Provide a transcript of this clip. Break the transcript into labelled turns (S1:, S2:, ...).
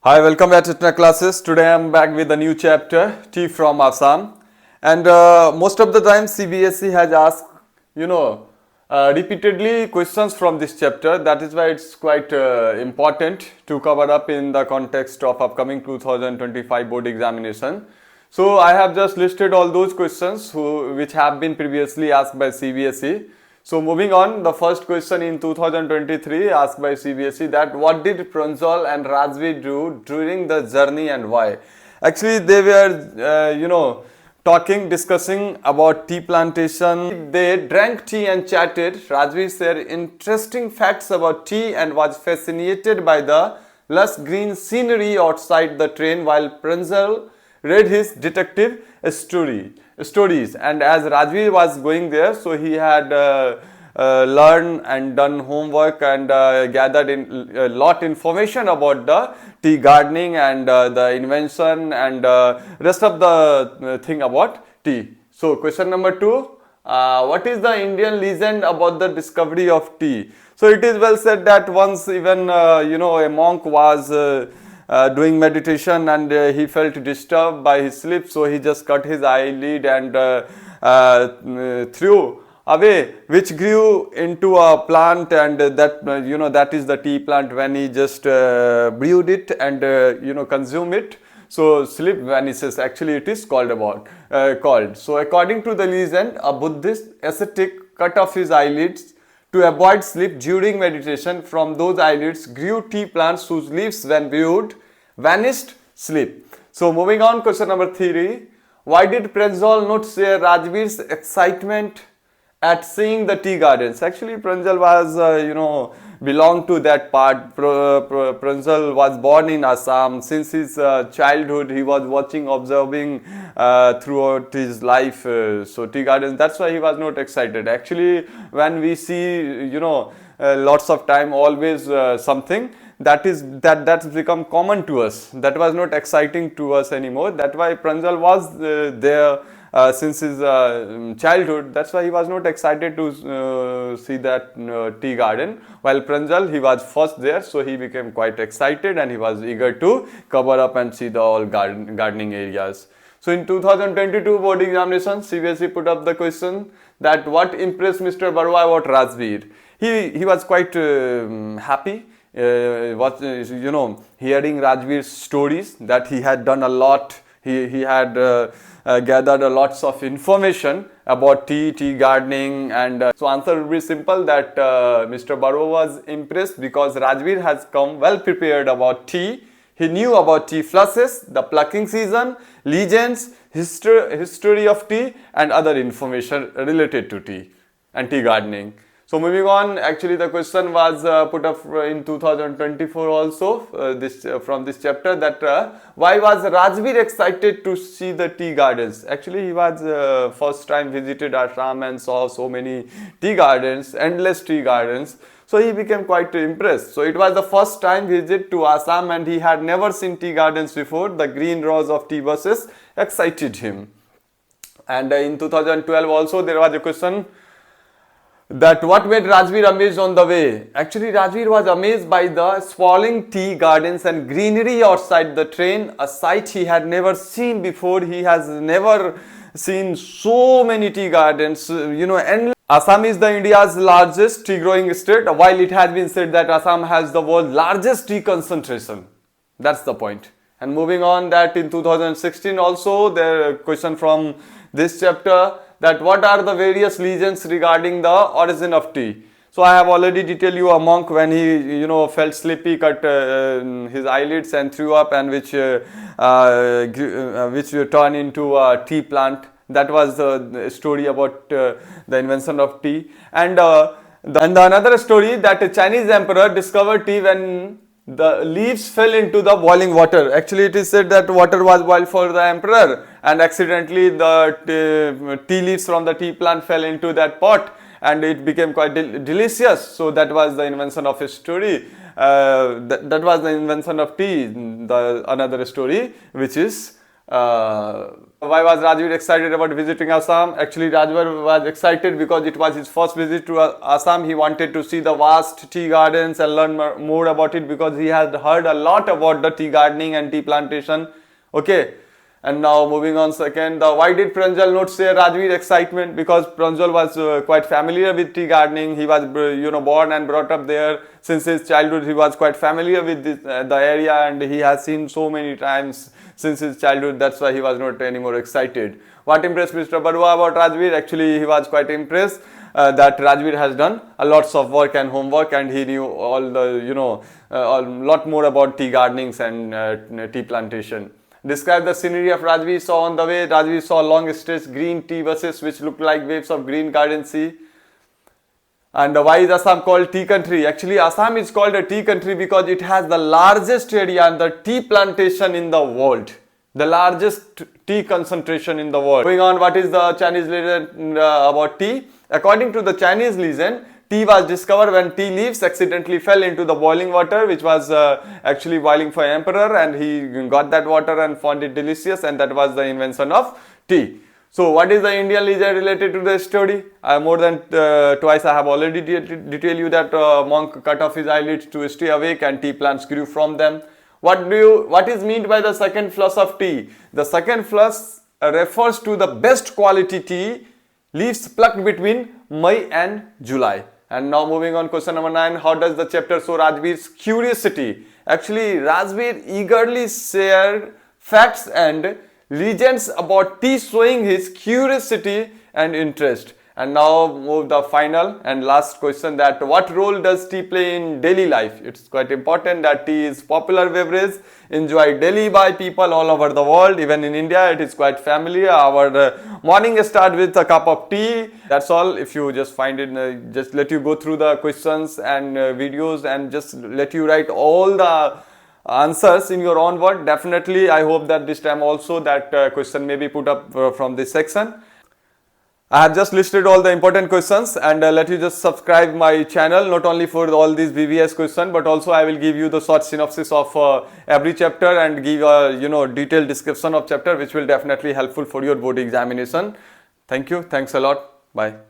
S1: Hi, welcome back to Tuna classes. Today I am back with a new chapter, Tea from Assam. And most of the time CBSE has asked, repeatedly questions from this chapter. That is why it's quite important to cover up in the context of upcoming 2025 board examination. So I have just listed all those questions which have been previously asked by CBSE. So moving on, the first question in 2023 asked by CBSE, that what did Pranjol and Rajvir do during the journey and why? Actually, they were, discussing about tea plantation. They drank tea and chatted. Rajvir shared interesting facts about tea and was fascinated by the lush green scenery outside the train, while Pranjol read his detective stories. And as Rajvir was going there, so he had learned and done homework and gathered a lot information about the tea gardening and the invention and rest of the thing about tea. So question number 2, what is the Indian legend about the discovery of tea? So it is well said that once even a monk was doing meditation and he felt disturbed by his sleep, so he just cut his eyelid and threw away, which grew into a plant, and that is the tea plant. When he just brewed it and consume it, so sleep vanishes. Actually it is called. So according to the legend, a Buddhist ascetic cut off his eyelids to avoid sleep during meditation. From those eyelids grew tea plants whose leaves, when viewed, vanished sleep. So moving on, question number 3. Why did Pranjal not share Rajvir's excitement at seeing the tea gardens? Actually, Pranjal was, belonged to that part. Pranjal was born in Assam. Since his childhood, he was observing throughout his life. So tea gardens, that's why he was not excited. Actually, when we see, lots of time, always something that's become common to us, that was not exciting to us anymore. That's why Pranjal was there since his childhood. That's why he was not excited to see that tea garden, while Pranjal, he was first there, so he became quite excited and he was eager to cover up and see the all gardening areas. So in 2022 board examination, CBSE put up the question that what impressed Mr. Barua about Rajvir. He was quite happy hearing Rajvir's stories, that he had done a lot. He had gathered lots of information about tea gardening, and so answer will be simple, that Mr. Barua was impressed because Rajvir has come well prepared about tea. He knew about tea flushes, the plucking season, legends, history of tea, and other information related to tea and tea gardening. So moving on, actually the question was put up in 2024 also, from this chapter, that why was Rajvir excited to see the tea gardens? Actually he was first time visited Assam and saw so many tea gardens, endless tea gardens. So he became quite impressed. So it was the first time visit to Assam and he had never seen tea gardens before. The green rows of tea bushes excited him. And in 2012 also there was a question, that what made Rajvir amazed on the way? Actually, Rajvir was amazed by the sprawling tea gardens and greenery outside the train, a sight he had never seen before. He has never seen so many tea gardens, endless. Assam is the India's largest tea growing state, while it has been said that Assam has the world's largest tea concentration. That's the point. And moving on, that in 2016 also, there question from this chapter, that what are the various legends regarding the origin of tea. So I have already detailed you a monk, when he felt sleepy, cut his eyelids and threw up, and which turned into a tea plant. That was the story about the invention of tea. And another story, that a Chinese emperor discovered tea when the leaves fell into the boiling water. Actually it is said that water was boiled for the emperor, and accidentally the tea leaves from the tea plant fell into that pot and it became quite delicious. So that was the invention of his story. That was the invention of tea. The another story which is Why was Rajvir excited about visiting Assam? Actually, Rajvir was excited because it was his first visit to Assam. He wanted to see the vast tea gardens and learn more about it because he had heard a lot about the tea gardening and tea plantation. Okay. And now moving on second, why did Pranjal not share Rajvir's excitement? Because Pranjal was quite familiar with tea gardening. He was born and brought up there. Since his childhood he was quite familiar with the area, and he has seen so many times since his childhood. That's why he was not any more excited. What impressed Mr. Barua about Rajvir? Actually, he was quite impressed that Rajvir has done a lots of work and homework, and he knew all the a lot more about tea gardenings and tea plantation. Describe the scenery of Rajvir saw on the way. Rajvir saw long stretched green tea buses which looked like waves of green garden sea. And why is Assam called tea country? Actually, Assam is called a tea country because it has the largest area and the tea plantation in the world. The largest tea concentration in the world. Going on, what is the Chinese legend about tea? According to the Chinese legend, tea was discovered when tea leaves accidentally fell into the boiling water, which was actually boiling for emperor, and he got that water and found it delicious, and that was the invention of tea. So what is the Indian legend related to the story? More than twice I have already detailed you that monk cut off his eyelids to stay awake and tea plants grew from them. What is meant by the second flush of tea? The second flush refers to the best quality tea leaves plucked between May and July. And now moving on, question number 9. How does the chapter show Rajvir's curiosity? Actually, Rajvir eagerly shared facts and legends about tea, showing his curiosity and interest. And now move the final and last question, that what role does tea play in daily life? It's quite important that tea is popular beverage enjoyed daily by people all over the world. Even in India it is quite familiar. Our morning starts with a cup of tea. That's all. If you just find it, just let you go through the questions and videos and just let you write all the answers in your own word. Definitely I hope that this time also that question may be put up from this section. I have just listed all the important questions, and let you just subscribe my channel, not only for all these VVS questions, but also I will give you the short synopsis of every chapter and give a detailed description of chapter, which will definitely helpful for your board examination. Thank you. Thanks a lot. Bye.